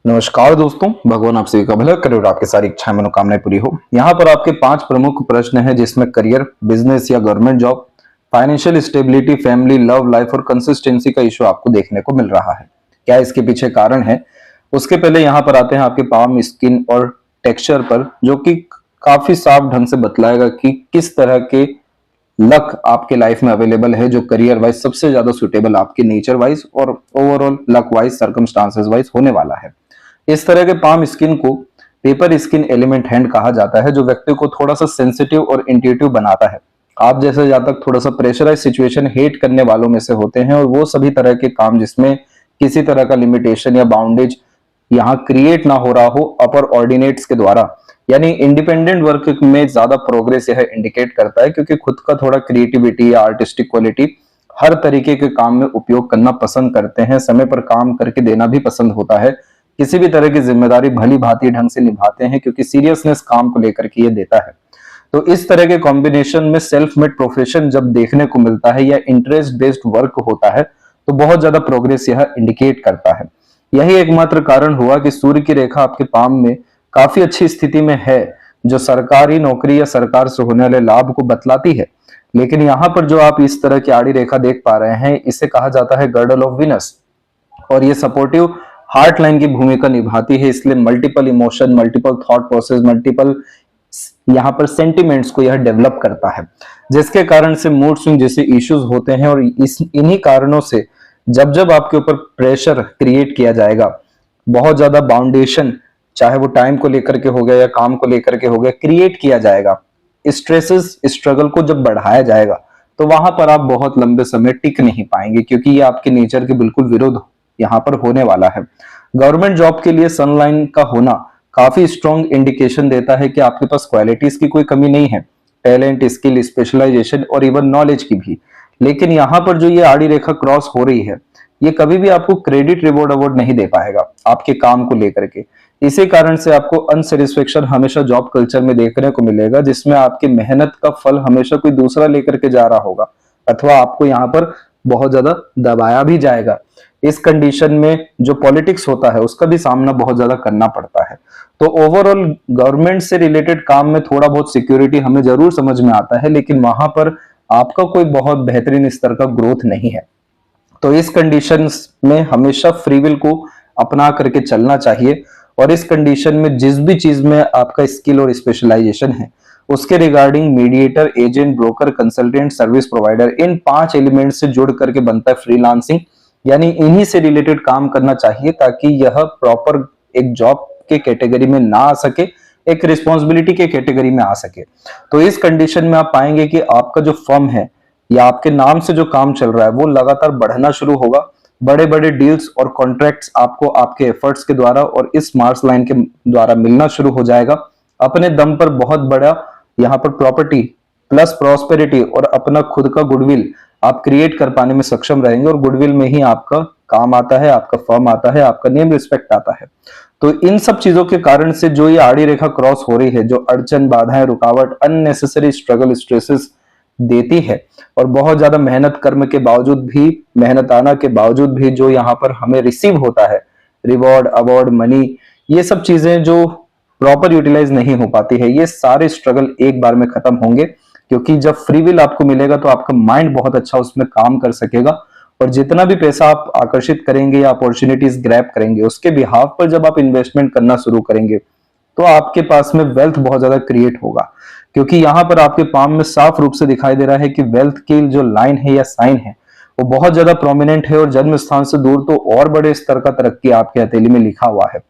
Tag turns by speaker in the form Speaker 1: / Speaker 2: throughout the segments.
Speaker 1: नमस्कार दोस्तों, भगवान आप सभी का भला करे और आपकी सारी इच्छाएं मनोकामनाएं पूरी हो। यहाँ पर आपके 5 प्रमुख प्रश्न हैं जिसमें करियर, बिजनेस या government job, financial stability, family, love life और कंसिस्टेंसी का इशू आपको देखने को मिल रहा है। क्या इसके पीछे कारण है? उसके पहले यहाँ पर आते हैं आपके पाम, स्किन और टेक्सचर पर, जो कि काफी साफ ढंग से बतलाएगा कि किस तरह के लक आपके लाइफ में अवेलेबल है, जो करियर वाइज सबसे ज्यादा सुटेबल आपके नेचर वाइज और overall luck wise, circumstances wise होने वाला है। इस तरह के पाम स्किन को पेपर स्किन एलिमेंट हैंड कहा जाता है, जो व्यक्ति को थोड़ा सा सेंसिटिव और इंट्यूटिव बनाता है। आप जैसे जातक थोड़ा सा प्रेशराइज सिचुएशन हेट करने वालों में से होते हैं, और वो सभी तरह के काम जिसमें किसी तरह का लिमिटेशन या बाउंडेज यहाँ क्रिएट ना हो रहा हो अपर ऑर्डिनेट्स के द्वारा, यानी इंडिपेंडेंट वर्क में ज्यादा प्रोग्रेस यह इंडिकेट करता है, क्योंकि खुद का थोड़ा क्रिएटिविटी या आर्टिस्टिक क्वालिटी हर तरीके के काम में उपयोग करना पसंद करते हैं, समय पर काम करके देना भी पसंद होता है, किसी भी तरह की जिम्मेदारी भली भांति ढंग से निभाते हैं, क्योंकि सीरियसनेस काम को लेकर के ये देता है। तो इस तरह के कॉम्बिनेशन में सेल्फ मेड प्रोफेशन जब देखने को मिलता है या इंटरेस्ट बेस्ड वर्क होता है, तो बहुत ज्यादा प्रोग्रेस यह इंडिकेट करता है। यही एकमात्र कारण हुआ कि सूर्य की रेखा आपके पाम में काफी अच्छी स्थिति में है, जो सरकारी नौकरी या सरकार से होने वाले लाभ को बतलाती है। लेकिन यहाँ पर जो आप इस तरह की आड़ी रेखा देख पा रहे हैं, इसे कहा जाता है गर्डल ऑफ विनस, और ये सपोर्टिव हार्ट लाइन की भूमिका निभाती है। इसलिए multiple emotion, multiple thought process, multiple यहाँ पर सेंटिमेंट्स को यह डेवलप करता है, जिसके कारण से मूड स्विंग जैसे इश्यूज होते हैं। और इन्हीं कारणों से जब जब आपके ऊपर प्रेशर क्रिएट किया जाएगा, बहुत ज्यादा बाउंडेशन, चाहे वो टाइम को लेकर के हो गया या काम को लेकर के हो गया, क्रिएट किया जाएगा, स्ट्रेसेस, स्ट्रगल को जब बढ़ाया जाएगा, तो वहां पर आप बहुत लंबे समय टिक नहीं पाएंगे, क्योंकि ये आपके नेचर के बिल्कुल विरुद्ध यहाँ पर होने वाला है। गवर्नमेंट जॉब के लिए सनलाइन का होना काफी स्ट्रॉन्ग इंडिकेशन देता है कि आपके पास क्वालिटीज की कोई कमी नहीं है, टैलेंट, स्किल, स्पेशलाइजेशन और इवन नॉलेज की भी। लेकिन यहाँ पर जो ये आड़ी रेखा क्रॉस हो रही है, ये कभी भी आपको क्रेडिट रिवॉर्ड अवार्ड नहीं दे पाएगा आपके काम को लेकर के। इसी कारण से आपको अनसेटिस्फेक्शन हमेशा जॉब कल्चर में देखने को मिलेगा, जिसमें आपकी मेहनत का फल हमेशा कोई दूसरा लेकर के जा रहा होगा, अथवा आपको यहाँ पर बहुत ज्यादा दबाया भी जाएगा। इस कंडीशन में जो पॉलिटिक्स होता है उसका भी सामना बहुत ज्यादा करना पड़ता है। तो ओवरऑल गवर्नमेंट से रिलेटेड काम में थोड़ा बहुत सिक्योरिटी हमें जरूर समझ में आता है, लेकिन वहां पर आपका कोई बहुत बेहतरीन स्तर का ग्रोथ नहीं है। तो इस कंडीशंस में हमेशा फ्री विल को अपना करके चलना चाहिए, और इस कंडीशन में जिस भी चीज में आपका स्किल और स्पेशलाइजेशन है, उसके regarding mediator, agent, broker, consultant, service provider, इन 5 एलिमेंट से जुड़ करके बनता है फ्रीलांसिंग, यानी इन्हीं से रिलेटेड काम करना चाहिए, ताकि यह प्रॉपर एक जॉब के कैटेगरी में ना आ सके, एक रिस्पॉन्सिबिलिटी के कैटेगरी में आ सके। तो इस कंडीशन में आप पाएंगे कि आपका जो फर्म है या आपके नाम से जो काम चल रहा है, वो लगातार बढ़ना शुरू होगा। बड़े बड़े डील्स और कॉन्ट्रैक्ट्स आपको आपके एफर्ट्स के द्वारा और इस मार्स लाइन के द्वारा मिलना शुरू हो जाएगा। अपने दम पर बहुत बड़ा यहाँ पर प्रॉपर्टी प्लस प्रॉस्पेरिटी और अपना खुद का गुडविल आप क्रिएट कर पाने में सक्षम रहेंगे, और गुडविल में ही आपका काम आता है, आपका फर्म आता है, आपका नेम रिस्पेक्ट आता है। तो इन सब चीजों के कारण से जो ये आड़ी रेखा क्रॉस हो रही है, जो अड़चन, बाधाएं, रुकावट, अननेसेसरी स्ट्रगल, स्ट्रेसेस देती है, और बहुत ज्यादा मेहनत कर्म के बावजूद भी, मेहनताना के बावजूद भी जो यहाँ पर हमें रिसीव होता है, रिवॉर्ड, अवार्ड, मनी, ये सब चीजें जो प्रॉपर यूटिलाइज नहीं हो पाती है, ये सारे स्ट्रगल एक बार में खत्म होंगे। क्योंकि जब फ्री विल आपको मिलेगा तो आपका माइंड बहुत अच्छा उसमें काम कर सकेगा, और जितना भी पैसा आप आकर्षित करेंगे या अपॉर्चुनिटीज ग्रैब करेंगे, उसके बिहाफ पर जब आप इन्वेस्टमेंट करना शुरू करेंगे, तो आपके पास में वेल्थ बहुत ज्यादा क्रिएट होगा। क्योंकि यहाँ पर आपके पाम में साफ रूप से दिखाई दे रहा है कि वेल्थ की जो लाइन है या साइन है, वो बहुत ज्यादा प्रोमिनेंट है, और जन्म स्थान से दूर तो और बड़े स्तर का तरक्की आपके हथेली में लिखा हुआ है।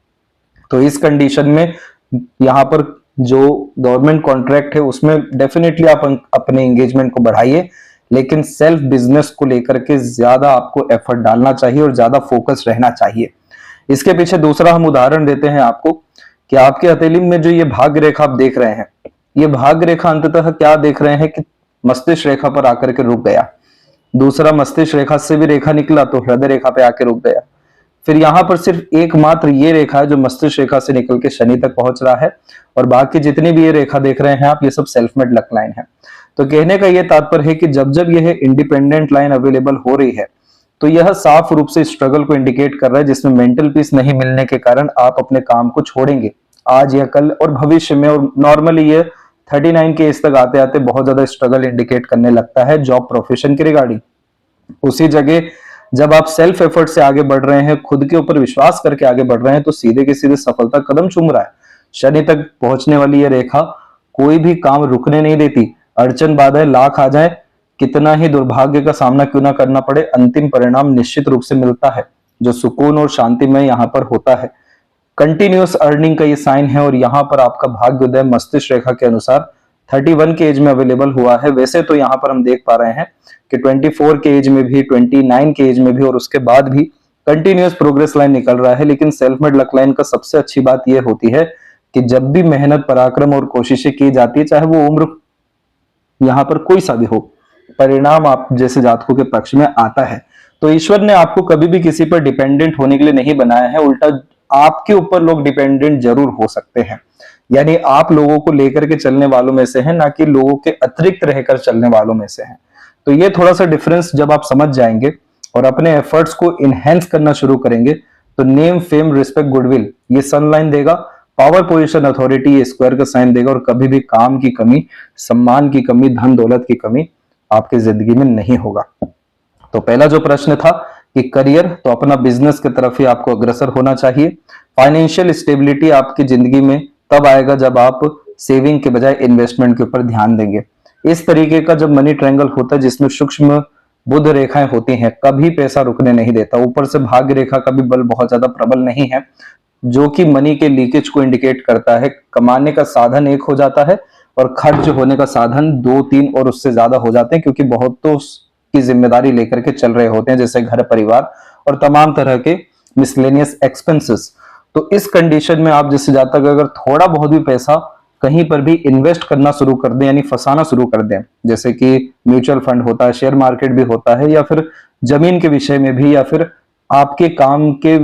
Speaker 1: तो इस कंडीशन में यहाँ पर जो गवर्नमेंट कॉन्ट्रैक्ट है, उसमें डेफिनेटली आप अपने एंगेजमेंट को बढ़ाइए, लेकिन सेल्फ बिजनेस को लेकर के ज्यादा आपको एफर्ट डालना चाहिए और ज्यादा फोकस रहना चाहिए। इसके पीछे दूसरा हम उदाहरण देते हैं आपको, कि आपके हथेली में जो ये भाग्य रेखा आप देख रहे हैं, ये भाग्य रेखा अंततः क्या देख रहे हैं कि मस्तिष्क रेखा पर आकर के रुक गया। दूसरा मस्तिष्क रेखा से भी रेखा निकला तो हृदय रेखा पे आके रुक गया। फिर यहाँ पर सिर्फ एकमात्र ये रेखा है जो मस्तिष्क रेखा से निकल के शनि तक पहुंच रहा है, और बाकी जितनी भी ये रेखा देख रहे हैं आप, ये सब सेल्फ मेड लक लाइन है। तो कहने का ये तात्पर्य है कि जब जब यह इंडिपेंडेंट लाइन अवेलेबल हो रही है, तो यह साफ रूप से स्ट्रगल को इंडिकेट कर रहा है, जिसमें मेंटल पीस नहीं मिलने के कारण आप अपने काम को छोड़ेंगे आज या कल और भविष्य में। और नॉर्मली ये 39 के एज तक आते आते बहुत ज्यादा स्ट्रगल इंडिकेट करने लगता है जॉब प्रोफेशन के रिगार्डिंग। उसी जगह जब आप सेल्फ एफर्ट से आगे बढ़ रहे हैं, खुद के ऊपर विश्वास करके आगे बढ़ रहे हैं, तो सीधे के सीधे सफलता कदम चूम रहा है। शनि तक पहुंचने वाली यह रेखा कोई भी काम रुकने नहीं देती। अड़चन बाधाएं लाख आ जाए, कितना ही दुर्भाग्य का सामना क्यों ना करना पड़े, अंतिम परिणाम निश्चित रूप से मिलता है जो सुकून और शांति में यहाँ पर होता है। कंटिन्यूअस अर्निंग का ये साइन है और यहाँ पर आपका भाग्योदय मस्तिष्क रेखा के अनुसार 31 के एज में अवेलेबल हुआ है। वैसे तो यहाँ पर हम देख पा रहे हैं कि 24 के एज में भी, 29 के एज में भी और उसके बाद भी कंटिन्यूअस प्रोग्रेस लाइन निकल रहा है। लेकिन सेल्फ मेड लक लाइन का सबसे अच्छी बात यह होती है कि जब भी मेहनत, पराक्रम और कोशिशें की जाती है, चाहे वो उम्र यहाँ पर कोई सा भी हो, परिणाम आप जैसे जातकों के पक्ष में आता है। तो ईश्वर ने आपको कभी भी किसी पर डिपेंडेंट होने के लिए नहीं बनाया है, उल्टा आपके ऊपर लोग डिपेंडेंट जरूर हो सकते हैं। यानी आप लोगों को लेकर के चलने वालों में से हैं, ना कि लोगों के अतिरिक्त रहकर चलने वालों में से हैं। तो ये थोड़ा सा डिफरेंस जब आप समझ जाएंगे और अपने एफर्ट्स को इनहेंस करना शुरू करेंगे, तो नेम, फेम, रिस्पेक्ट, गुडविल ये सनलाइन देगा, पावर, पोजीशन, अथॉरिटी ये स्क्वायर का साइन देगा, और कभी भी काम की कमी, सम्मान की कमी, धन दौलत की कमी आपकी जिंदगी में नहीं होगा। तो पहला जो प्रश्न था कि करियर, तो अपना बिजनेस की तरफ ही आपको अग्रसर होना चाहिए। फाइनेंशियल स्टेबिलिटी आपकी जिंदगी में तब आएगा जब आप सेविंग के बजाय इन्वेस्टमेंट के ऊपर ध्यान देंगे। इस तरीके का जब मनी ट्रायंगल होता है जिसमें सूक्ष्म बुध रेखाएं होती हैं, कभी पैसा रुकने नहीं देता। ऊपर से भाग्य रेखा का भी बल बहुत ज्यादा प्रबल नहीं है, जो कि मनी के लीकेज को इंडिकेट करता है। कमाने का साधन एक हो जाता है और खर्च होने का साधन 2, 3 और उससे ज्यादा हो जाते हैं, क्योंकि बहुत तो की जिम्मेदारी लेकर के चल रहे होते हैं, जैसे घर परिवार और तमाम तरह के मिसलेनियस एक्सपेंसेस। तो इस कंडीशन में आप जैसे जातक अगर थोड़ा बहुत भी पैसा कहीं पर भी इन्वेस्ट करना शुरू कर दें, यानी फंसाना शुरू कर दें, जैसे कि म्यूचुअल फंड होता है, शेयर मार्केट भी होता है, या फिर जमीन के विषय में भी, या फिर आपके काम के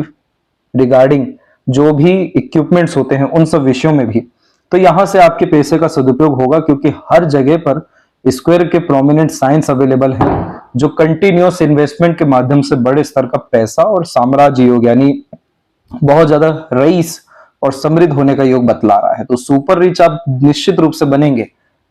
Speaker 1: रिगार्डिंग जो भी इक्विपमेंट्स होते हैं उन सब विषयों में भी, तो यहां से आपके पैसे का सदुपयोग होगा, क्योंकि हर जगह पर स्क्वायर के प्रोमिनेंट साइंस अवेलेबल है जो कंटिन्यूअस इन्वेस्टमेंट के माध्यम से बड़े स्तर का पैसा और साम्राज्य योग, यानी बहुत ज्यादा रईस और समृद्ध होने का योग बतला रहा है। तो सुपर रिच आप निश्चित रूप से बनेंगे,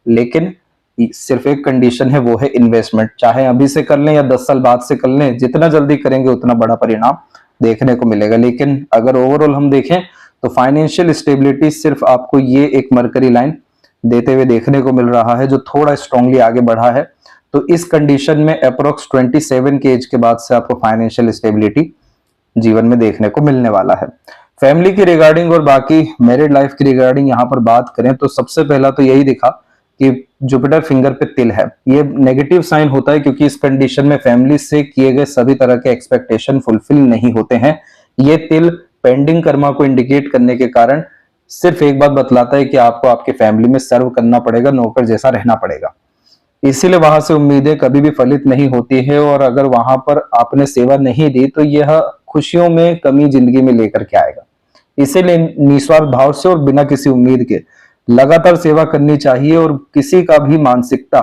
Speaker 1: लेकिन सिर्फ एक कंडीशन है, वो है इन्वेस्टमेंट। चाहे अभी से कर लें या 10 साल बाद से कर लें, जितना जल्दी करेंगे उतना बड़ा परिणाम देखने को मिलेगा। लेकिन अगर ओवरऑल हम देखें तो फाइनेंशियल स्टेबिलिटी सिर्फ आपको ये एक मरकरी लाइन देते हुए देखने को मिल रहा है, जो थोड़ा स्ट्रांगली आगे बढ़ा है। तो इस कंडीशन में अप्रोक्स 27 के एज के बाद से आपको फाइनेंशियल स्टेबिलिटी जीवन में देखने को मिलने वाला है। फैमिली की रिगार्डिंग और बाकी मैरिड लाइफ की रिगार्डिंग यहाँ पर बात करें तो सबसे पहला तो यही दिखा कि जुपिटर फिंगर पे तिल है। ये नेगेटिव साइन होता है, क्योंकि इस कंडीशन में फैमिली से किए गए सभी तरह के एक्सपेक्टेशन फुलफिल नहीं होते हैं। ये तिल पेंडिंग कर्मा को इंडिकेट करने के कारण सिर्फ एक बात बतलाता है कि आपको आपके फैमिली में सर्व करना पड़ेगा, नौकर जैसा रहना पड़ेगा। इसीलिए वहां से उम्मीदें कभी भी फलित नहीं होती है, और अगर वहां पर आपने सेवा नहीं दी तो यह खुशियों में कमी जिंदगी में लेकर के आएगा। इसीलिए निस्वार्थ भाव से और बिना किसी उम्मीद के लगातार सेवा करनी चाहिए, और किसी का भी मानसिकता,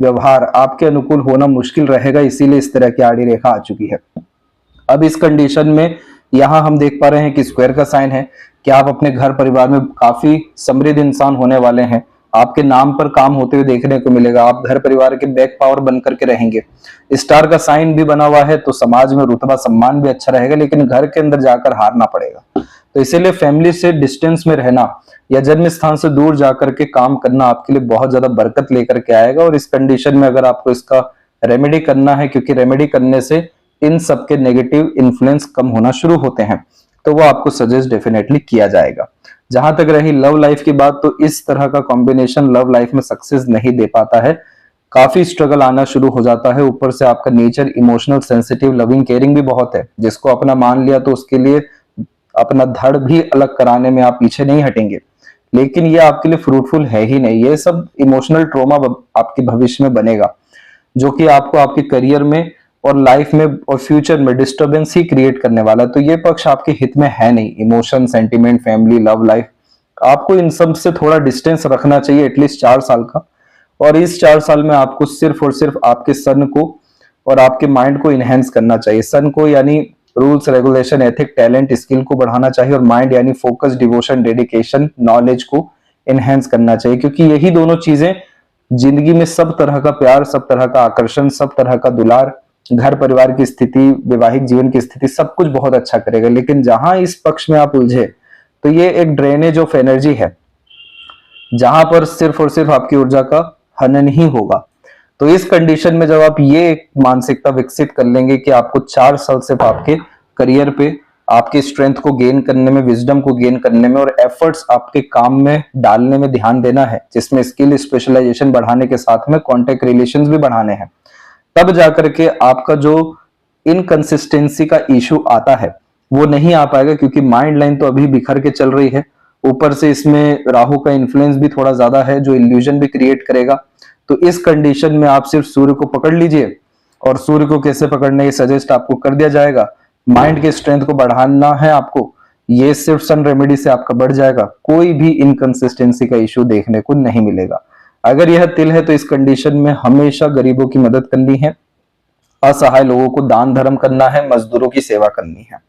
Speaker 1: व्यवहार आपके अनुकूल होना मुश्किल रहेगा। इसीलिए इस तरह की आड़ी रेखा आ चुकी है। अब इस कंडीशन में यहां हम देख पा रहे हैं कि स्क्वायर का साइन है कि आप अपने घर परिवार में काफी समृद्ध इंसान होने वाले हैं। आपके नाम पर काम होते हुए देखने को मिलेगा। आप घर परिवार के बैक पावर बन करके रहेंगे। स्टार का साइन भी बना हुआ है, तो समाज में रुतबा सम्मान भी अच्छा रहेगा, लेकिन घर के अंदर जाकर हारना पड़ेगा। तो इसीलिए फैमिली से डिस्टेंस में रहना या जन्म स्थान से दूर जाकर के काम करना आपके लिए बहुत ज्यादा बरकत लेकर के आएगा। और इस कंडीशन में अगर आपको इसका रेमेडी करना है, क्योंकि रेमेडी करने से इन सबके नेगेटिव इन्फ्लुएंस कम होना शुरू होते हैं, तो वो आपको सजेस्ट डेफिनेटली किया जाएगा। जहां तक रही लव लाइफ की बात, तो इस तरह का कॉम्बिनेशन लव लाइफ में सक्सेस नहीं दे पाता है। काफी स्ट्रगल आना शुरू हो जाता है। ऊपर से आपका nature emotional, sensitive, loving, caring भी बहुत है। जिसको अपना मान लिया तो उसके लिए अपना धड़ भी अलग कराने में आप पीछे नहीं हटेंगे, लेकिन ये आपके लिए फ्रूटफुल है ही नहीं। ये सब इमोशनल ट्रॉमा आपके भविष्य में बनेगा, जो कि आपको आपके करियर में और लाइफ में और फ्यूचर में डिस्टर्बेंस ही क्रिएट करने वाला है। तो ये पक्ष आपके हित में है नहीं। Emotion, sentiment, family, love life, आपको इन सब से थोड़ा डिस्टेंस रखना चाहिए, एटलीस्ट 4 साल का। और इस 4 साल में आपको सिर्फ और सिर्फ आपके सन को और आपके माइंड को इनहेंस करना चाहिए। सन को यानी rules, regulation, ethic, talent, skill को बढ़ाना चाहिए, और माइंड यानी फोकस, डिवोशन, डेडिकेशन, नॉलेज को इनहेंस करना चाहिए, क्योंकि यही दोनों चीजें जिंदगी में सब तरह का प्यार, सब तरह का आकर्षण, सब तरह का दुलार, घर परिवार की स्थिति, वैवाहिक जीवन की स्थिति, सब कुछ बहुत अच्छा करेगा। लेकिन जहां इस पक्ष में आप उलझे तो ये एक ड्रेनेज ऑफ एनर्जी है, जहां पर सिर्फ और सिर्फ आपकी ऊर्जा का हनन ही होगा। तो इस कंडीशन में जब आप ये मानसिकता विकसित कर लेंगे कि आपको 4 साल सिर्फ आपके करियर पे, आपके स्ट्रेंथ को गेन करने में, विजडम को गेन करने में और एफर्ट्स आपके काम में डालने में ध्यान देना है, जिसमें स्किल स्पेशलाइजेशन बढ़ाने के साथ में कॉन्टेक्ट रिलेशंस भी बढ़ाने हैं, तब जाकर के आपका जो इनकंसिस्टेंसी का इशू आता है वो नहीं आ पाएगा, क्योंकि माइंड लाइन तो अभी बिखर के चल रही है। ऊपर से इसमें राहु का इन्फ्लुएंस भी थोड़ा ज्यादा है, जो इल्यूजन भी क्रिएट करेगा। तो इस कंडीशन में आप सिर्फ सूर्य को पकड़ लीजिए, और सूर्य को कैसे पकड़ने की सजेस्ट आपको कर दिया जाएगा। माइंड के स्ट्रेंथ को बढ़ाना है आपको, ये सिर्फ सन रेमेडी से आपका बढ़ जाएगा, कोई भी इनकंसिस्टेंसी का इशू देखने को नहीं मिलेगा। अगर यह तिल है तो इस कंडीशन में हमेशा गरीबों की मदद करनी है, असहाय लोगों को दान धर्म करना है, मजदूरों की सेवा करनी है।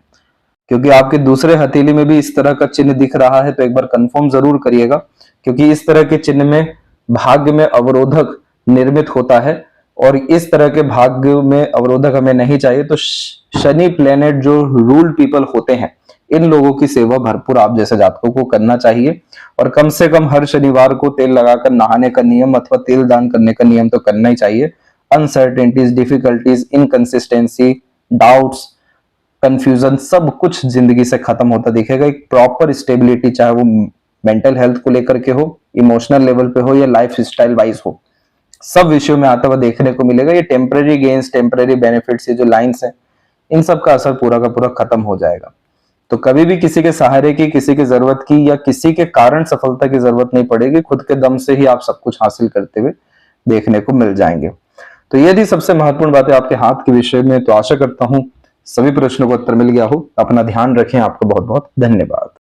Speaker 1: क्योंकि आपके दूसरे हथेली में भी इस तरह का चिन्ह दिख रहा है, तो एक बार कंफर्म जरूर करिएगा, क्योंकि इस तरह के चिन्ह में भाग्य में अवरोधक निर्मित होता है, और इस तरह के भाग्य में अवरोधक हमें नहीं चाहिए। तो शनि प्लेनेट जो रूल पीपल होते हैं, इन लोगों की सेवा भरपूर आप जैसे जातकों को करना चाहिए, और कम से कम हर शनिवार को तेल लगाकर नहाने का नियम अथवा तेल दान करने का नियम तो करना ही चाहिए। Uncertainties, difficulties, inconsistency, doubts, confusion, सब कुछ जिंदगी से खत्म होता दिखेगा। एक प्रॉपर स्टेबिलिटी, चाहे वो मेंटल हेल्थ को लेकर के हो, इमोशनल लेवल पे हो या लाइफ स्टाइल वाइज हो, सब विषयों में आता हुआ देखने को मिलेगा। ये टेम्पररी गेन्स, टेम्पररी बेनिफिट्स, ये जो लाइंस हैं, इन सब का असर पूरा का पूरा खत्म हो जाएगा। तो कभी भी किसी के सहारे की, किसी की जरूरत की या किसी के कारण सफलता की जरूरत नहीं पड़ेगी, खुद के दम से ही आप सब कुछ हासिल करते हुए देखने को मिल जाएंगे। तो ये थी सबसे महत्वपूर्ण बातें आपके हाथ के विषय में। तो आशा करता हूं सभी प्रश्नों को उत्तर मिल गया हो। अपना ध्यान रखें। आपको बहुत बहुत धन्यवाद।